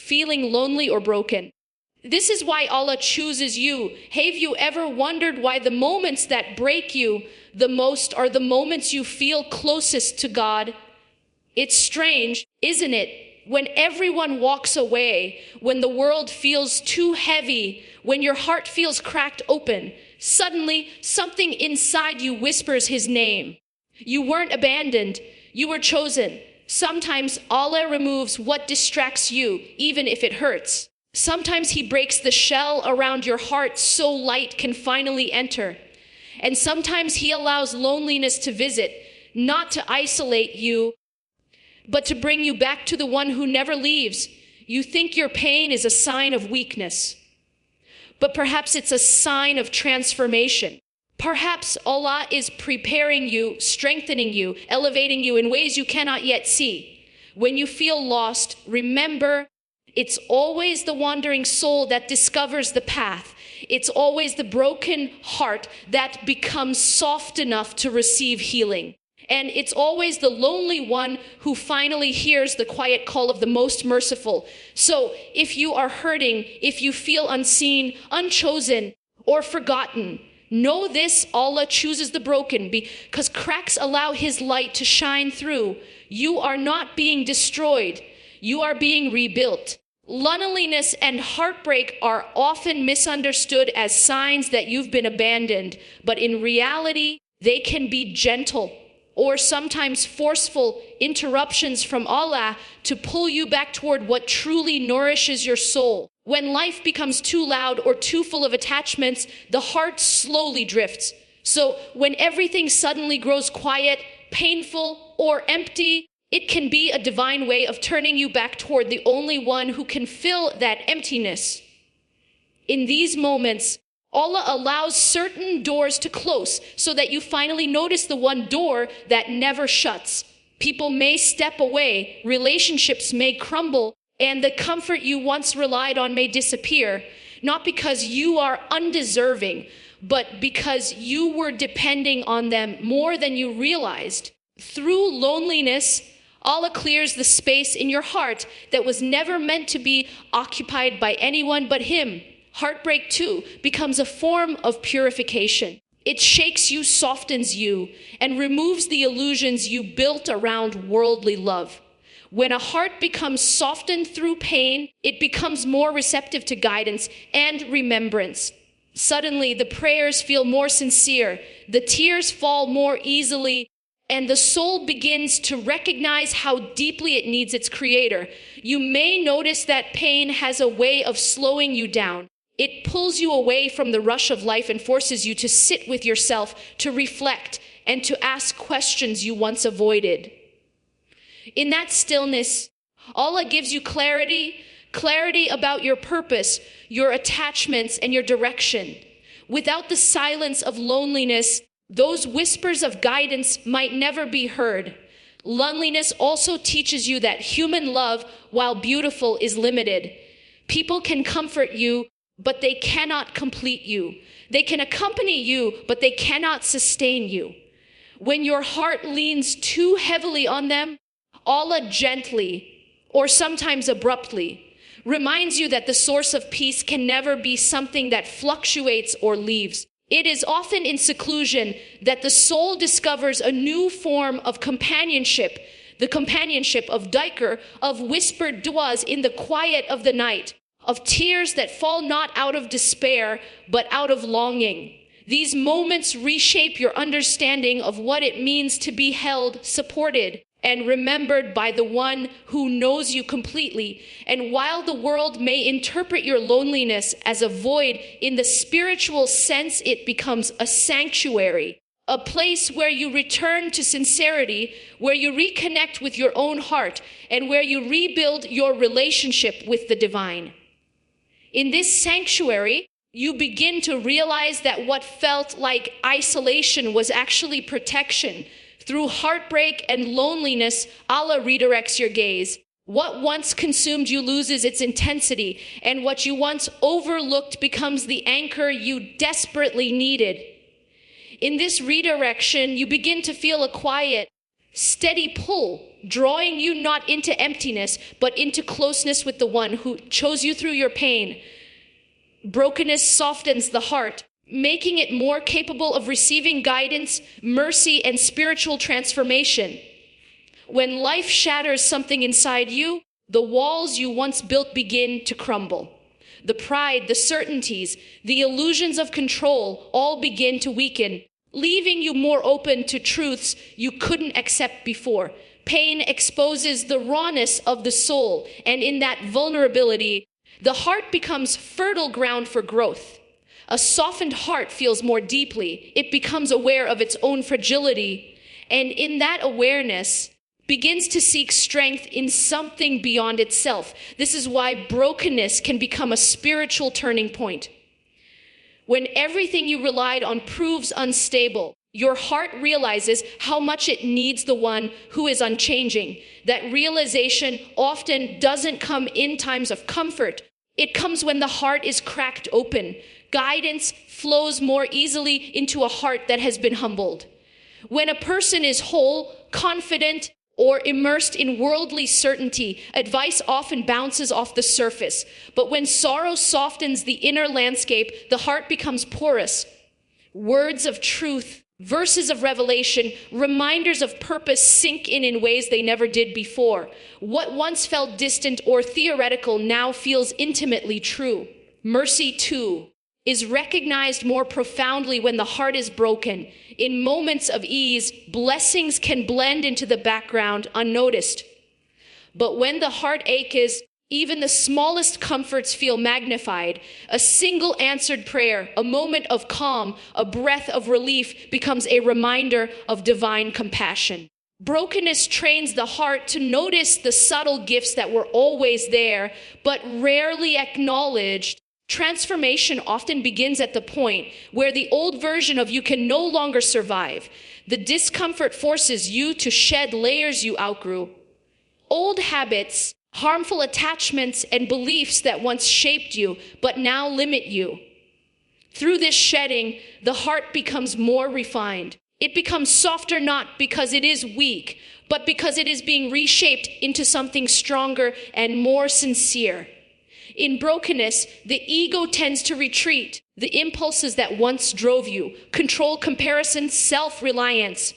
feeling lonely or broken. This is why Allah chooses you. Have you ever wondered why the moments that break you the most are the moments you feel closest to God? It's strange, isn't it? When everyone walks away, when the world feels too heavy, when your heart feels cracked open, suddenly something inside you whispers His name. You weren't abandoned, you were chosen. Sometimes Allah removes what distracts you, even if it hurts. Sometimes He breaks the shell around your heart so light can finally enter. And sometimes He allows loneliness to visit, not to isolate you, but to bring you back to the one who never leaves. You think your pain is a sign of weakness, but perhaps it's a sign of transformation. Perhaps Allah is preparing you, strengthening you, elevating you in ways you cannot yet see. When you feel lost, remember, it's always the wandering soul that discovers the path. It's always the broken heart that becomes soft enough to receive healing. And it's always the lonely one who finally hears the quiet call of the most merciful. So if you are hurting, if you feel unseen, unchosen, or forgotten, know this: Allah chooses the broken because cracks allow His light to shine through. You are not being destroyed. You are being rebuilt. Loneliness and heartbreak are often misunderstood as signs that you've been abandoned, but in reality, they can be gentle or sometimes forceful interruptions from Allah to pull you back toward what truly nourishes your soul. When life becomes too loud or too full of attachments, the heart slowly drifts. So when everything suddenly grows quiet, painful, or empty, it can be a divine way of turning you back toward the only one who can fill that emptiness. In these moments, Allah allows certain doors to close so that you finally notice the one door that never shuts. People may step away, relationships may crumble, and the comfort you once relied on may disappear, not because you are undeserving, but because you were depending on them more than you realized. Through loneliness, Allah clears the space in your heart that was never meant to be occupied by anyone but Him. Heartbreak, too, becomes a form of purification. It shakes you, softens you, and removes the illusions you built around worldly love. When a heart becomes softened through pain, it becomes more receptive to guidance and remembrance. Suddenly, the prayers feel more sincere, the tears fall more easily, and the soul begins to recognize how deeply it needs its Creator. You may notice that pain has a way of slowing you down. It pulls you away from the rush of life and forces you to sit with yourself, to reflect, and to ask questions you once avoided. In that stillness, Allah gives you clarity about your purpose, your attachments, and your direction. Without the silence of loneliness, those whispers of guidance might never be heard. Loneliness also teaches you that human love, while beautiful, is limited. People can comfort you, but they cannot complete you. They can accompany you, but they cannot sustain you. When your heart leans too heavily on them, Allah gently, or sometimes abruptly, reminds you that the source of peace can never be something that fluctuates or leaves. It is often in seclusion that the soul discovers a new form of companionship, the companionship of dhikr, of whispered du'as in the quiet of the night, of tears that fall not out of despair, but out of longing. These moments reshape your understanding of what it means to be held, supported, and remembered by the one who knows you completely. And while the world may interpret your loneliness as a void, in the spiritual sense, it becomes a sanctuary, a place where you return to sincerity, where you reconnect with your own heart, and where you rebuild your relationship with the divine. In this sanctuary, you begin to realize that what felt like isolation was actually protection. Through heartbreak and loneliness, Allah redirects your gaze. What once consumed you loses its intensity, and what you once overlooked becomes the anchor you desperately needed. In this redirection, you begin to feel a quiet, Steady pull, drawing you not into emptiness, but into closeness with the one who chose you through your pain. Brokenness softens the heart, making it more capable of receiving guidance, mercy, and spiritual transformation. When life shatters something inside you, the walls you once built begin to crumble. The pride, the certainties, the illusions of control all begin to weaken, leaving you more open to truths you couldn't accept before. Pain exposes the rawness of the soul, and in that vulnerability, the heart becomes fertile ground for growth. A softened heart feels more deeply. It becomes aware of its own fragility, and in that awareness, begins to seek strength in something beyond itself. This is why brokenness can become a spiritual turning point. When everything you relied on proves unstable, your heart realizes how much it needs the one who is unchanging. That realization often doesn't come in times of comfort. It comes when the heart is cracked open. Guidance flows more easily into a heart that has been humbled. When a person is whole, confident, or immersed in worldly certainty, advice often bounces off the surface. But when sorrow softens the inner landscape, the heart becomes porous. Words of truth, verses of revelation, reminders of purpose sink in ways they never did before. What once felt distant or theoretical now feels intimately true. Mercy, too, is recognized more profoundly when the heart is broken. In moments of ease, blessings can blend into the background unnoticed. But when the heart aches, even the smallest comforts feel magnified. A single answered prayer, a moment of calm, a breath of relief becomes a reminder of divine compassion. Brokenness trains the heart to notice the subtle gifts that were always there, but rarely acknowledged. Transformation often begins at the point where the old version of you can no longer survive. The discomfort forces you to shed layers you outgrew. Old habits, harmful attachments, and beliefs that once shaped you, but now limit you. Through this shedding, the heart becomes more refined. It becomes softer not because it is weak, but because it is being reshaped into something stronger and more sincere. In brokenness, the ego tends to retreat. The impulses that once drove you, control, comparison, self-reliance,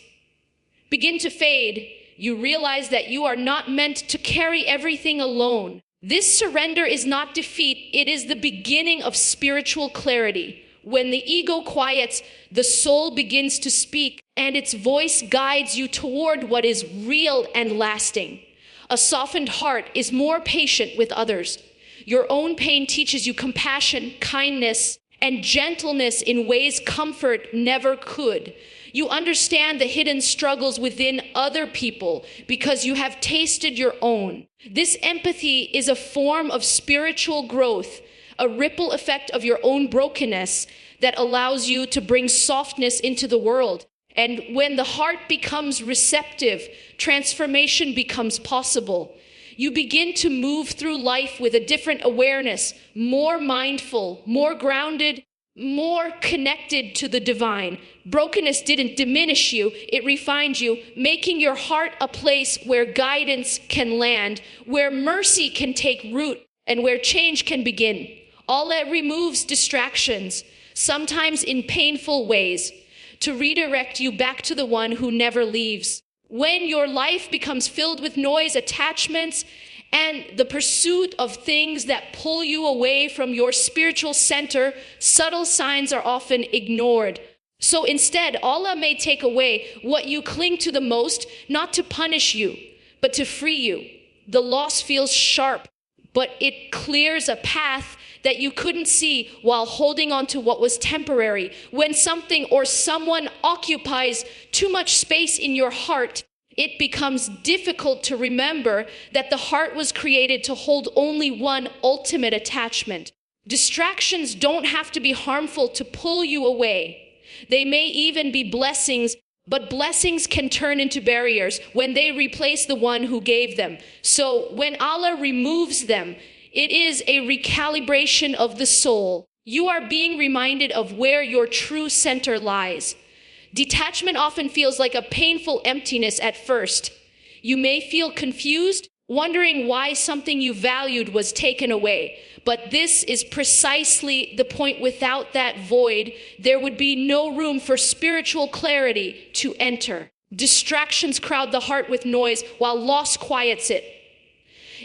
begin to fade. You realize that you are not meant to carry everything alone. This surrender is not defeat. It is the beginning of spiritual clarity. When the ego quiets, the soul begins to speak, and its voice guides you toward what is real and lasting. A softened heart is more patient with others. Your own pain teaches you compassion, kindness, and gentleness in ways comfort never could. You understand the hidden struggles within other people because you have tasted your own. This empathy is a form of spiritual growth, a ripple effect of your own brokenness that allows you to bring softness into the world. And when the heart becomes receptive, transformation becomes possible. You begin to move through life with a different awareness, more mindful, more grounded, more connected to the divine. Brokenness didn't diminish you, it refined you, making your heart a place where guidance can land, where mercy can take root, and where change can begin. All that removes distractions, sometimes in painful ways, to redirect you back to the one who never leaves. When your life becomes filled with noise, attachments, and the pursuit of things that pull you away from your spiritual center, subtle signs are often ignored. So instead, Allah may take away what you cling to the most, not to punish you, but to free you. The loss feels sharp, but it clears a path that you couldn't see while holding on to what was temporary. When something or someone occupies too much space in your heart, it becomes difficult to remember that the heart was created to hold only one ultimate attachment. Distractions don't have to be harmful to pull you away. They may even be blessings, but blessings can turn into barriers when they replace the one who gave them. So when Allah removes them, it is a recalibration of the soul. You are being reminded of where your true center lies. Detachment often feels like a painful emptiness at first. You may feel confused, wondering why something you valued was taken away. But this is precisely the point. Without that void, there would be no room for spiritual clarity to enter. Distractions crowd the heart with noise, while loss quiets it.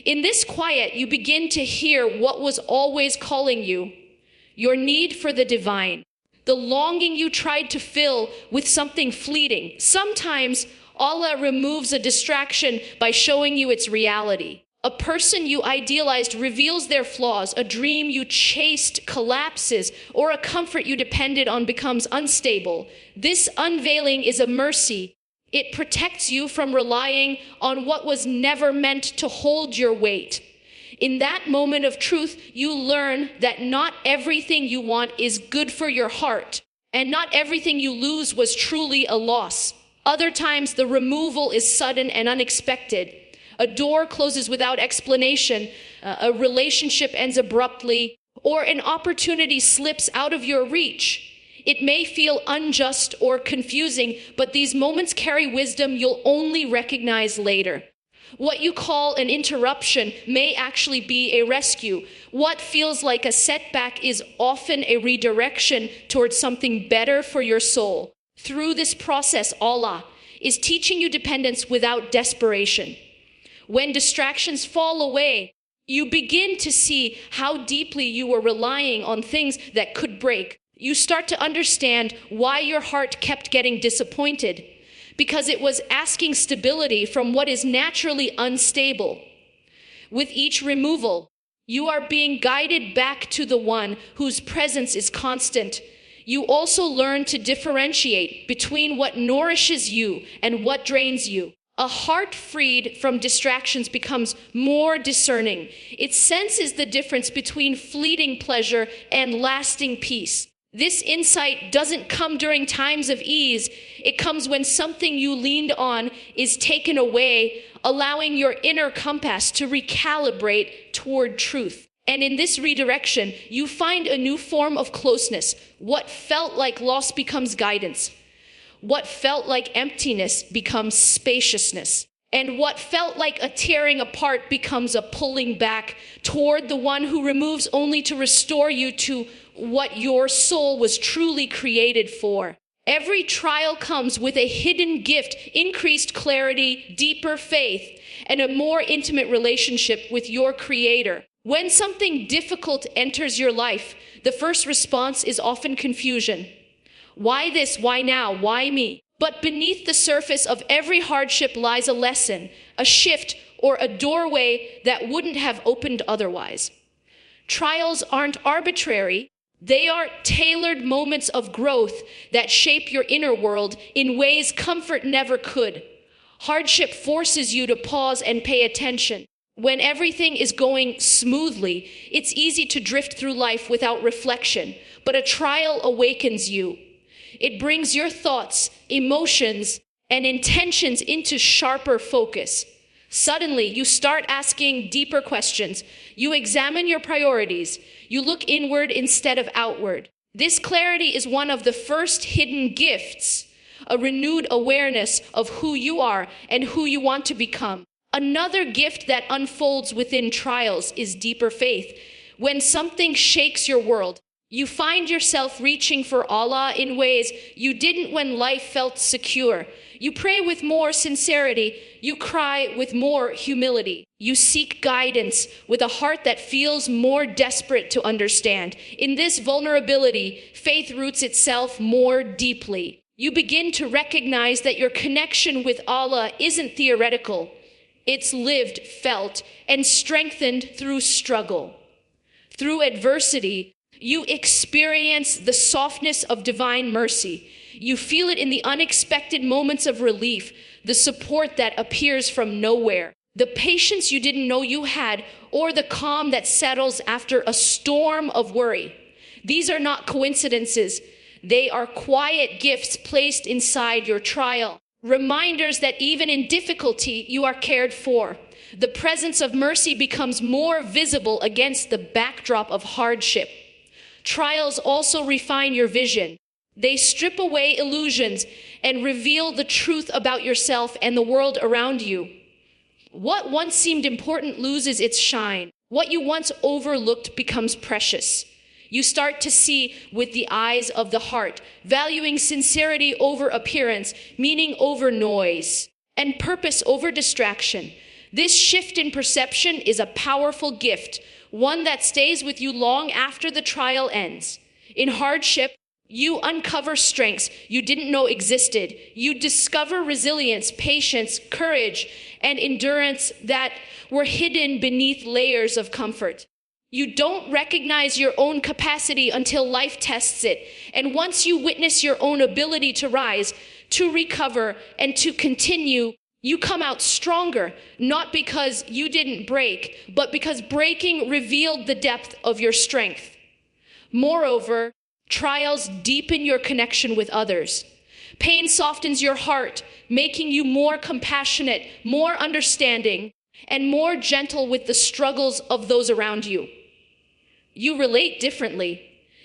In this quiet, you begin to hear what was always calling you, your need for the divine, the longing you tried to fill with something fleeting. Sometimes Allah removes a distraction by showing you its reality. A person you idealized reveals their flaws, a dream you chased collapses, or a comfort you depended on becomes unstable. This unveiling is a mercy. It protects you from relying on what was never meant to hold your weight. In that moment of truth, you learn that not everything you want is good for your heart, and not everything you lose was truly a loss. Other times, the removal is sudden and unexpected. A door closes without explanation, a relationship ends abruptly, or an opportunity slips out of your reach. It may feel unjust or confusing, but these moments carry wisdom you'll only recognize later. What you call an interruption may actually be a rescue. What feels like a setback is often a redirection towards something better for your soul. Through this process, Allah is teaching you dependence without desperation. When distractions fall away, you begin to see how deeply you were relying on things that could break. You start to understand why your heart kept getting disappointed, because it was asking stability from what is naturally unstable. With each removal, you are being guided back to the one whose presence is constant. You also learn to differentiate between what nourishes you and what drains you. A heart freed from distractions becomes more discerning. It senses the difference between fleeting pleasure and lasting peace. This insight doesn't come during times of ease. It comes when something you leaned on is taken away, allowing your inner compass to recalibrate toward truth. And in this redirection, you find a new form of closeness. What felt like loss becomes guidance. What felt like emptiness becomes spaciousness. And what felt like a tearing apart becomes a pulling back toward the one who removes only to restore you to what your soul was truly created for. Every trial comes with a hidden gift, increased clarity, deeper faith, and a more intimate relationship with your Creator. When something difficult enters your life, the first response is often confusion. Why this? Why now? Why me? But beneath the surface of every hardship lies a lesson, a shift, or a doorway that wouldn't have opened otherwise. Trials aren't arbitrary. They are tailored moments of growth that shape your inner world in ways comfort never could. Hardship forces you to pause and pay attention. When everything is going smoothly, it's easy to drift through life without reflection, but a trial awakens you. It brings your thoughts, emotions, and intentions into sharper focus. Suddenly, you start asking deeper questions. You examine your priorities. You look inward instead of outward. This clarity is one of the first hidden gifts, a renewed awareness of who you are and who you want to become. Another gift that unfolds within trials is deeper faith. When something shakes your world, you find yourself reaching for Allah in ways you didn't when life felt secure. You pray with more sincerity. You cry with more humility. You seek guidance with a heart that feels more desperate to understand. In this vulnerability, faith roots itself more deeply. You begin to recognize that your connection with Allah isn't theoretical. It's lived, felt, and strengthened through struggle. Through adversity, you experience the softness of divine mercy. You feel it in the unexpected moments of relief, the support that appears from nowhere, the patience you didn't know you had, or the calm that settles after a storm of worry. These are not coincidences. They are quiet gifts placed inside your trial. Reminders that even in difficulty, you are cared for. The presence of mercy becomes more visible against the backdrop of hardship. Trials also refine your vision. They strip away illusions and reveal the truth about yourself and the world around you. What once seemed important loses its shine. What you once overlooked becomes precious. You start to see with the eyes of the heart, valuing sincerity over appearance, meaning over noise, and purpose over distraction. This shift in perception is a powerful gift, one that stays with you long after the trial ends. In hardship, you uncover strengths you didn't know existed. You discover resilience, patience, courage, and endurance that were hidden beneath layers of comfort. You don't recognize your own capacity until life tests it. And once you witness your own ability to rise, to recover, and to continue, you come out stronger, not because you didn't break, but because breaking revealed the depth of your strength. Moreover, trials deepen your connection with others. Pain softens your heart, making you more compassionate, more understanding, and more gentle with the struggles of those around you. You relate differently.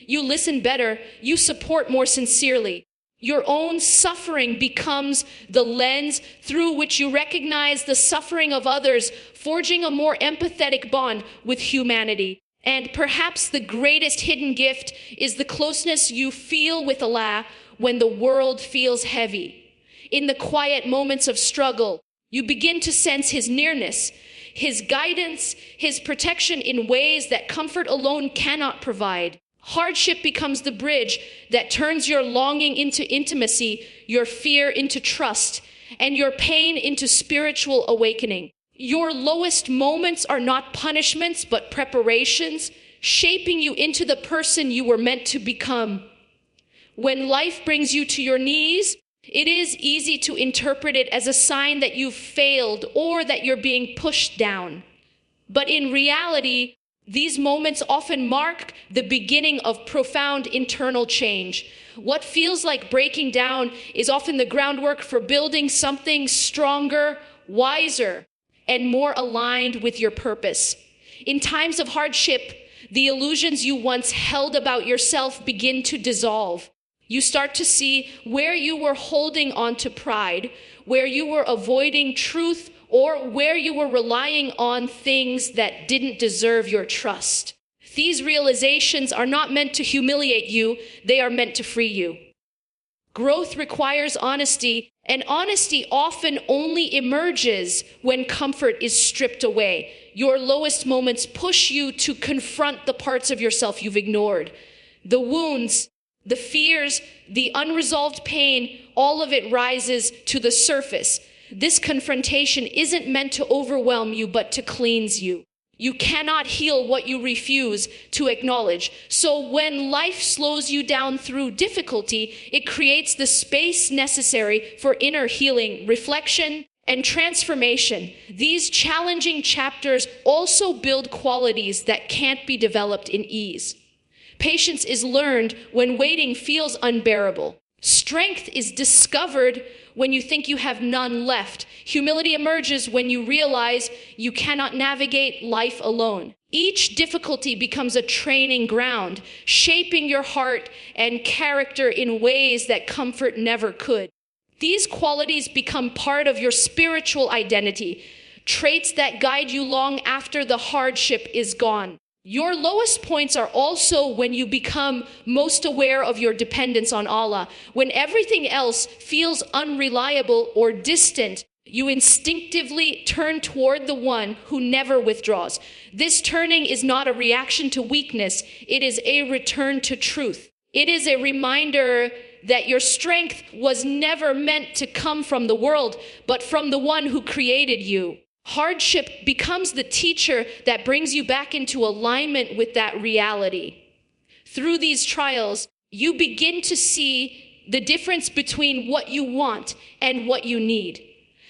You listen better. You support more sincerely. Your own suffering becomes the lens through which you recognize the suffering of others, forging a more empathetic bond with humanity. And perhaps the greatest hidden gift is the closeness you feel with Allah when the world feels heavy. In the quiet moments of struggle, you begin to sense His nearness, His guidance, His protection in ways that comfort alone cannot provide. Hardship becomes the bridge that turns your longing into intimacy, your fear into trust, and your pain into spiritual awakening. Your lowest moments are not punishments, but preparations, shaping you into the person you were meant to become. When life brings you to your knees, it is easy to interpret it as a sign that you've failed or that you're being pushed down. But in reality, these moments often mark the beginning of profound internal change. What feels like breaking down is often the groundwork for building something stronger, wiser, and more aligned with your purpose. In times of hardship, the illusions you once held about yourself begin to dissolve. You start to see where you were holding on to pride, where you were avoiding truth, or where you were relying on things that didn't deserve your trust. These realizations are not meant to humiliate you, they are meant to free you. Growth requires honesty, and honesty often only emerges when comfort is stripped away. Your lowest moments push you to confront the parts of yourself you've ignored. The wounds, the fears, the unresolved pain, all of it rises to the surface. This confrontation isn't meant to overwhelm you, but to cleanse you. You cannot heal what you refuse to acknowledge. So when life slows you down through difficulty, it creates the space necessary for inner healing, reflection, and transformation. These challenging chapters also build qualities that can't be developed in ease. Patience is learned when waiting feels unbearable. Strength is discovered when you think you have none left. Humility emerges when you realize you cannot navigate life alone. Each difficulty becomes a training ground, shaping your heart and character in ways that comfort never could. These qualities become part of your spiritual identity, traits that guide you long after the hardship is gone. Your lowest points are also when you become most aware of your dependence on Allah. When everything else feels unreliable or distant, you instinctively turn toward the one who never withdraws. This turning is not a reaction to weakness. It is a return to truth. It is a reminder that your strength was never meant to come from the world, but from the one who created you. Hardship becomes the teacher that brings you back into alignment with that reality. Through these trials, you begin to see the difference between what you want and what you need.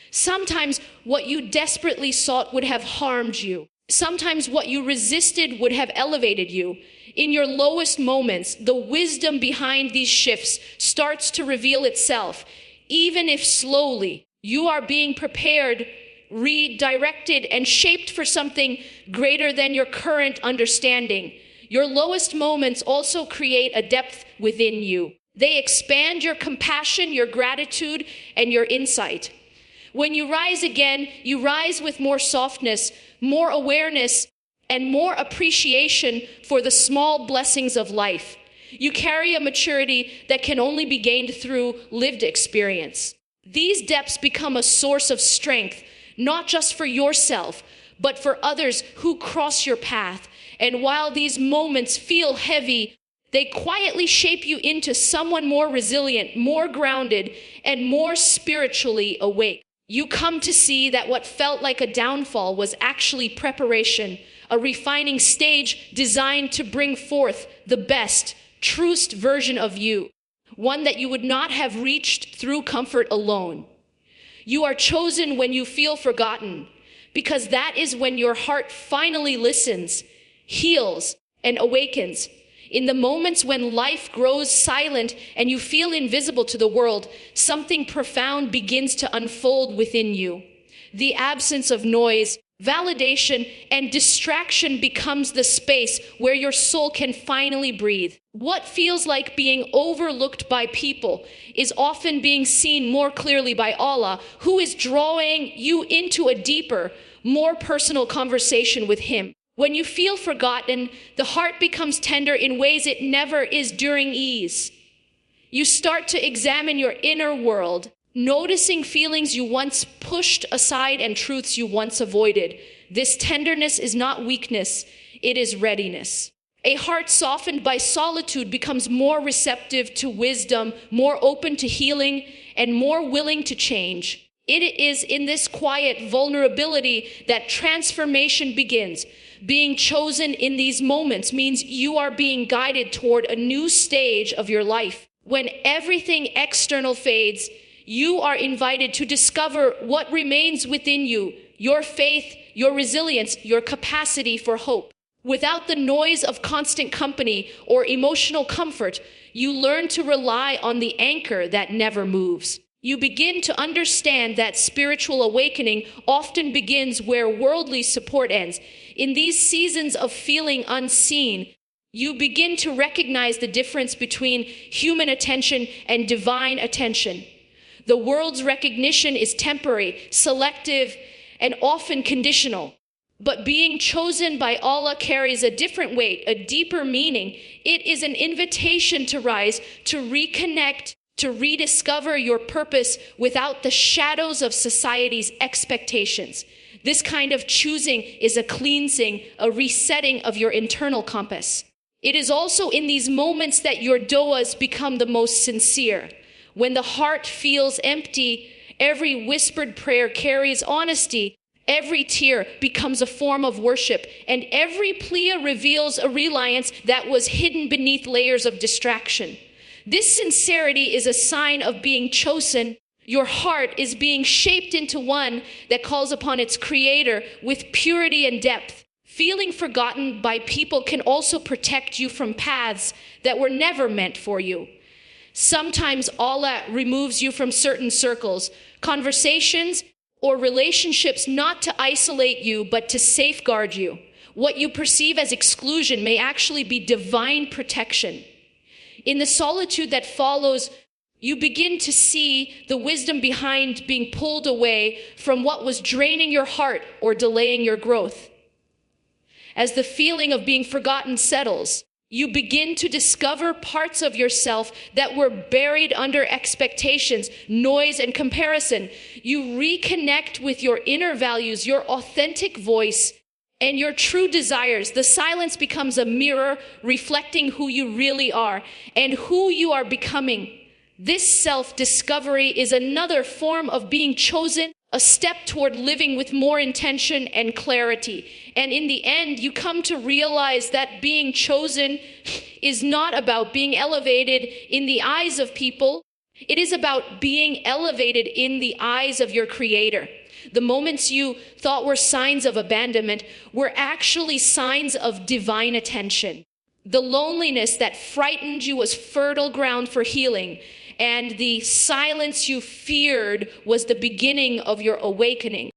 Sometimes what you desperately sought would have harmed you. Sometimes what you resisted would have elevated you. In your lowest moments, the wisdom behind these shifts starts to reveal itself. Even if slowly, you are being prepared, redirected, and shaped for something greater than your current understanding. Your lowest moments also create a depth within you. They expand your compassion, your gratitude, and your insight. When you rise again, you rise with more softness, more awareness, and more appreciation for the small blessings of life. You carry a maturity that can only be gained through lived experience. These depths become a source of strength, not just for yourself, but for others who cross your path. And while these moments feel heavy, they quietly shape you into someone more resilient, more grounded, and more spiritually awake. You come to see that what felt like a downfall was actually preparation, a refining stage designed to bring forth the best, truest version of you, one that you would not have reached through comfort alone. You are chosen when you feel forgotten, because that is when your heart finally listens, heals, and awakens. In the moments when life grows silent and you feel invisible to the world, something profound begins to unfold within you. The absence of noise, validation, and distraction becomes the space where your soul can finally breathe. What feels like being overlooked by people is often being seen more clearly by Allah, who is drawing you into a deeper, more personal conversation with Him. When you feel forgotten, the heart becomes tender in ways it never is during ease. You start to examine your inner world, noticing feelings you once pushed aside and truths you once avoided. This tenderness is not weakness, it is readiness. A heart softened by solitude becomes more receptive to wisdom, more open to healing, and more willing to change. It is in this quiet vulnerability that transformation begins. Being chosen in these moments means you are being guided toward a new stage of your life. When everything external fades, you are invited to discover what remains within you, your faith, your resilience, your capacity for hope. Without the noise of constant company or emotional comfort, you learn to rely on the anchor that never moves. You begin to understand that spiritual awakening often begins where worldly support ends. In these seasons of feeling unseen, you begin to recognize the difference between human attention and divine attention. The world's recognition is temporary, selective, and often conditional. But being chosen by Allah carries a different weight, a deeper meaning. It is an invitation to rise, to reconnect, to rediscover your purpose without the shadows of society's expectations. This kind of choosing is a cleansing, a resetting of your internal compass. It is also in these moments that your du'as become the most sincere. When the heart feels empty, every whispered prayer carries honesty. Every tear becomes a form of worship, and every plea reveals a reliance that was hidden beneath layers of distraction. This sincerity is a sign of being chosen. Your heart is being shaped into one that calls upon its creator with purity and depth. Feeling forgotten by people can also protect you from paths that were never meant for you. Sometimes Allah removes you from certain circles, conversations, or relationships not to isolate you, but to safeguard you. What you perceive as exclusion may actually be divine protection. In the solitude that follows, you begin to see the wisdom behind being pulled away from what was draining your heart or delaying your growth. As the feeling of being forgotten settles, you begin to discover parts of yourself that were buried under expectations, noise, and comparison. You reconnect with your inner values, your authentic voice, and your true desires. The silence becomes a mirror reflecting who you really are and who you are becoming. This self-discovery is another form of being chosen, a step toward living with more intention and clarity. And in the end, you come to realize that being chosen is not about being elevated in the eyes of people. It is about being elevated in the eyes of your Creator. The moments you thought were signs of abandonment were actually signs of divine attention. The loneliness that frightened you was fertile ground for healing, and the silence you feared was the beginning of your awakening.